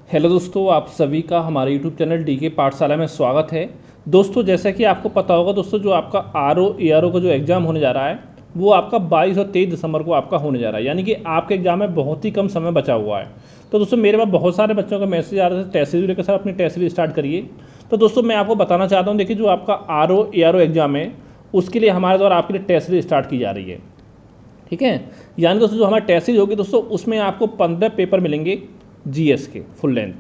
Hello दोस्तों, आप सभी का हमारे यूट्यूब चैनल डीके पाठशाला में स्वागत है। दोस्तों, जैसा कि आपको पता होगा दोस्तों, जो आपका आरओ एआरओ का जो एग्ज़ाम होने जा रहा है वो आपका 22 और 23 दिसंबर को आपका होने जा रहा है। यानी कि आपके एग्ज़ाम में बहुत ही कम समय बचा हुआ है। तो दोस्तों, मेरे पास बहुत सारे बच्चों का मैसेज आ रहा था टेस्ट सीरीज लेकर, सर अपनी टेस्ट सीरीज स्टार्ट करिए। तो दोस्तों, मैं आपको बताना चाहता हूँ, देखिए जो आपका आरओ एआरओ एग्ज़ाम है उसके लिए हमारे द्वारा आपके लिए टेस्ट सीरीज स्टार्ट की जा रही है। ठीक है, यानी दोस्तों जो हमारी टेस्ट सीरीज होगी दोस्तों, उसमें आपको 15 पेपर मिलेंगे जीएस के फुल लेंथ।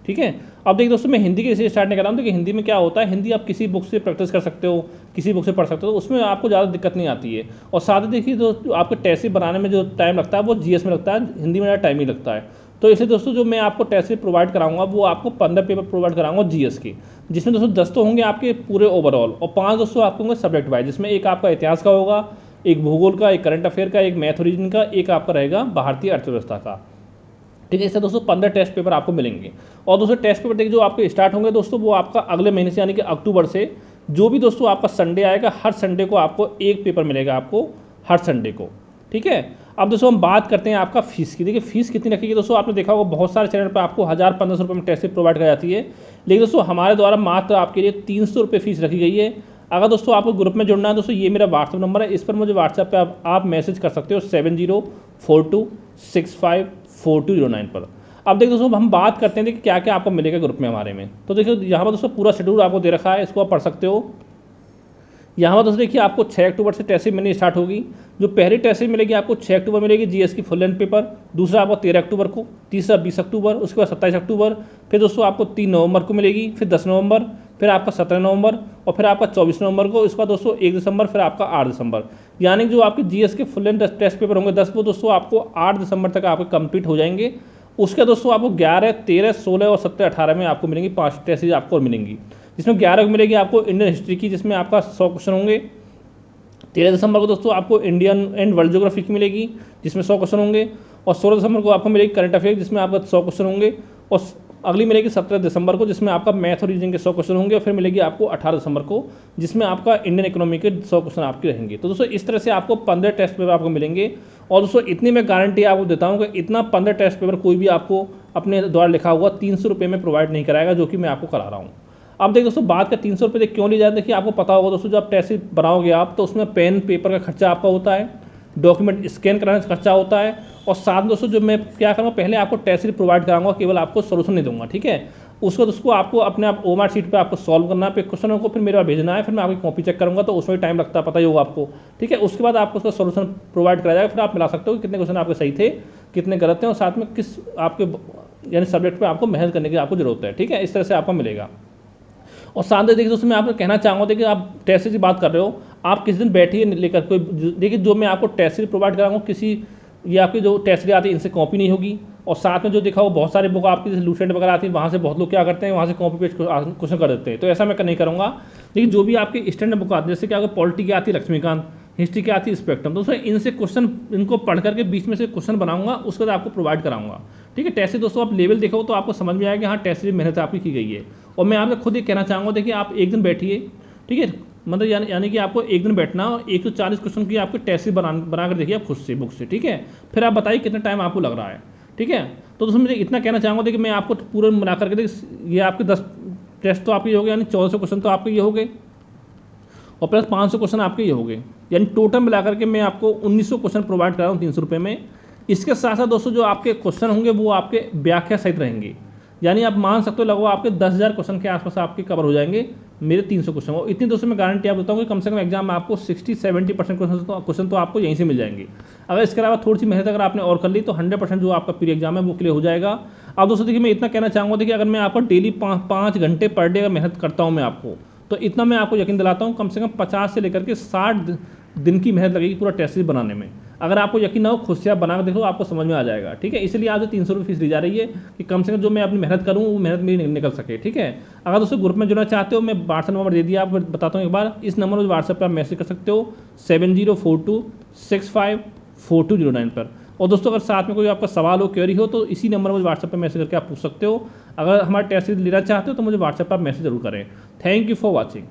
ठीक है, अब देखिए दोस्तों, मैं हिंदी के स्टार्ट नहीं कर रहा हूँ। देखिए हिंदी में क्या होता है, हिंदी आप किसी बुक से प्रैक्टिस कर सकते हो, किसी बुक से पढ़ सकते हो, तो उसमें आपको ज़्यादा दिक्कत नहीं आती है। और साथ ही देखिए जो आपके टेस्ट बनाने में जो टाइम लगता है वो जीएस में लगता है, हिंदी में ज़्यादा टाइम ही लगता है। तो इसलिए दोस्तों जो मैं आपको टेस्ट प्रोवाइड कराऊंगा वो आपको 15 पेपर प्रोवाइड कराऊंगा जीएस के, जिसमें दोस्तों 10 तो होंगे आपके पूरे ओवरऑल, और 5 दोस्तों आपको होंगे सब्जेक्ट वाइज, जिसमें एक आपका इतिहास का होगा, एक भूगोल का, एक करंट अफेयर का, एक मैथ रीजन का, एक आपका रहेगा भारतीय अर्थव्यवस्था का। ठीक है, इससे दोस्तों 15 टेस्ट पेपर आपको मिलेंगे। और दोस्तों टेस्ट पेपर देखिए जो आपके स्टार्ट होंगे दोस्तों, वो आपका अगले महीने से यानी कि अक्टूबर से, जो भी दोस्तों आपका संडे आएगा हर संडे को आपको एक पेपर मिलेगा आपको हर संडे को। ठीक है, अब दोस्तों हम बात करते हैं आपका फीस की। देखिए फीस कितनी रखेगी दोस्तों, आपने देखा होगा बहुत सारे चैनल पर आपको 1000-1500 में टेस्ट प्रोवाइड कराई जाती है, लेकिन दोस्तों हमारे द्वारा मात्र आपके लिए 300 रुपये फीस रखी गई है। अगर दोस्तों आपको ग्रुप में जुड़ना है दोस्तों, ये मेरा व्हाट्सअप नंबर है, इस पर मुझे व्हाट्सएप पे आप मैसेज कर सकते हो 7042654209 पर। अब देखिए दोस्तों हम बात करते हैं देखिए क्या क्या आपको मिलेगा ग्रुप में हमारे में। तो देखिए यहाँ पर दोस्तों पूरा शेड्यूल आपको दे रखा है, इसको आप पढ़ सकते हो। यहाँ पर दोस्तों देखिए आपको 6 अक्टूबर से टेस्ट सीरीज मिलनी स्टार्ट होगी। जो पहली टेस्ट सीरीज मिलेगी आपको 6 अक्टूबर मिलेगी जीएस की फुल लेंथ पेपर, दूसरा आपको 13 अक्टूबर को, तीसरा 20 अक्टूबर, उसके बाद 27 अक्टूबर, फिर दोस्तों आपको 3 नवंबर को मिलेगी, फिर 10 नवंबर, फिर आपका 17 नवंबर, और फिर आपका 24 नवंबर को, इसके बाद दोस्तों 1 दिसंबर, फिर आपका 8 दिसंबर। यानी जो आपके जीएस के फुल लेंथ टेस्ट पेपर होंगे 10, वो दोस्तों आपको 8 दिसंबर तक आपके कंप्लीट हो जाएंगे। उसके दोस्तों आपको 11, 13, 16 और 17, 18 में आपको मिलेंगी 5 टेस्ट सीरीज आपको मिलेंगी, जिसमें 11 को मिलेगी आपको इंडियन हिस्ट्री की, जिसमें आपका 100 क्वेश्चन होंगे। 13 दिसंबर को दोस्तों आपको इंडियन एंड वर्ल्ड ज्योग्राफी की मिलेगी, जिसमें 100 क्वेश्चन होंगे। और 16 दिसंबर को आपको मिलेगी करंट अफेयर, जिसमें आपका 100 क्वेश्चन होंगे। और अगली मिलेगी 17 दिसंबर को, जिसमें आपका मैथ और रीजनिंग के 100 क्वेश्चन होंगे। और फिर मिलेगी आपको 18 दिसंबर को, जिसमें आपका इंडियन इकोनॉमी के 100 क्वेश्चन आपके रहेंगे। तो दोस्तों इस तरह से आपको 15 टेस्ट पेपर आपको मिलेंगे। और दोस्तों इतनी मैं गारंटी आपको देता हूँ कि इतना 15 टेस्ट पेपर कोई भी आपको अपने द्वारा लिखा हुआ 300 रुपये में प्रोवाइड नहीं कराएगा, जो कि मैं आपको करा रहा हूँ। अब देखिए दोस्तों बात का 300 रुपये क्यों ली जाए, देखिए आपको पता होगा दोस्तों, जब आप टेस्ट बनाओगे आप, तो उसमें पेन पेपर का खर्चा आपका होता है, डॉक्यूमेंट स्कैन कराने का खर्चा होता है। और साथ दोस्तों जो मैं क्या करूँगा, पहले आपको टेस्ट सीरीज प्रोवाइड कराऊंगा, केवल आपको सोल्यूशन नहीं दूंगा। ठीक है, उसको आपको अपने आप ओमार शीट पे आपको सॉल्व करना है, क्वेश्चनों को फिर मेरे पास भेजना है, फिर मैं आपकी कॉपी चेक करूँगा, तो उसमें टाइम लगता है, पता ही होगा आपको। ठीक है, उसके बाद आपको उसका सोल्यूशन प्रोवाइड कराया जाएगा, फिर आप मिला सकते हो कि कितने क्वेश्चन आपके सही थे, कितने गलत थे, और साथ में किस आपके यानी सब्जेक्ट पर आपको मेहनत करने की आपको जरूरत है। ठीक है, इस तरह से आपको मिलेगा। और साथ में देखिए दोस्तों मैं आपको कहना चाहूँगा, देखिए आप टेस्ट सीरीज की बात कर रहे हो, आप किस दिन बैठिए लेकर कोई, देखिए जो मैं आपको टेस्ट सीरीज प्रोवाइड कराऊंगा, किसी ये आपकी जो टेस्ट सीरीज आती है इनसे कॉपी नहीं होगी। और साथ में जो देखा हो बहुत सारे बुक आपकी जैसे लूसेंट वगैरह आती है, वहाँ से बहुत लोग क्या करते हैं, वहाँ से कॉपी पेस्ट क्वेश्चन कर देते हैं, तो ऐसा मैं नहीं करूँगा। लेकिन जो भी आपकी स्टैंडर्ड बुक आती है, जैसे कि आपको पॉलिटी की आती है लक्ष्मीकांत, हिस्ट्री की आती है स्पेक्ट्रम, दोस्तों इनसे क्वेश्चन, इनको पढ़ करके बीच में से क्वेश्चन बनाऊंगा, उसके बाद आपको प्रोवाइड कराऊंगा। ठीक है, टेस्ट दोस्तों आप लेवल देखो तो आपको समझ में आएगा, हाँ टेस्ट में मेहनत आपकी की गई है। और मैं आपको खुद ये कहना चाहूँगा, देखिए आप एक दिन बैठिए, ठीक है, मतलब यानी कि आपको एक दिन बैठना, 140 क्वेश्चन की आपको टेस्ट बना कर देखिए आप खुद से बुक से। ठीक है, फिर आप बताइए कितना टाइम आपको लग रहा है। ठीक है, तो दोस्तों मुझे इतना कहना चाहूँगा, देखिए मैं आपको पूरे मिला करके देखिए, ये आपके 10 टेस्ट तो आपके ये हो गए, यानी 1400 क्वेश्चन तो आपके ये हो गए, और प्लस 500 क्वेश्चन आपके ये हो गए, यानी टोटल मिला करके मैं आपको 1900 क्वेश्चन प्रोवाइड करा रहा हूँ 300 रुपये में। इसके साथ साथ दोस्तों जो आपके क्वेश्चन होंगे वो आपके व्याख्या सहित रहेंगे, यानी आप मान सकते हो लगभग आपके 10,000 क्वेश्चन के आसपास आपके कवर हो जाएंगे मेरे 300 क्वेश्चन। और इतनी दोस्तों मैं गारंटी आप देता हूँ कि कम से कम एग्जाम में आपको 60-70% क्वेश्चन तो आपको यहीं से मिल जाएंगे। अगर इसके अलावा थोड़ी सी मेहनत अगर आपने और कर ली तो 100% जो आपका प्री एग्जाम है वो क्लियर हो जाएगा। अब दोस्तों देखिए मैं इतना कहना चाहूँगा, देखिए अगर मैं आपको डेली 5 घंटे पर डे अगर मेहनत करता हूँ मैं आपको, तो इतना मैं आपको यकीन दिलाता हूँ, कम से कम 50 से लेकर के 60 दिन की मेहनत लगेगी पूरा टेस्ट सीरीज बनाने में। अगर आपको यकीन ना हो, खुद से आप बना कर देखो, आपको समझ में आ जाएगा। ठीक है, इसलिए आज 300 रुपये फीस दी जा रही है कि कम से कम जो मैं अपनी मेहनत करूँ वो मेहनत मेरी निकल सके। ठीक है, अगर दोस्तों ग्रुप में जुड़ना चाहते हो, मैं व्हाट्सएप नंबर दे दिया, आप बताता हूँ एक बार, इस नंबर पर व्हाट्सएप पर आप मैसेज कर सकते हो 7042654209 पर। और दोस्तों अगर साथ में कोई आपका सवाल हो, क्वेरी हो, तो इसी नंबर पर व्हाट्सएप पर मैसेज करके आप पूछ सकते हो। अगर हमारे टेस्ट सीरीज लेना चाहते हो तो मुझे व्हाट्सएप पर आप मैसेज जरूर करें। Thank you for watching.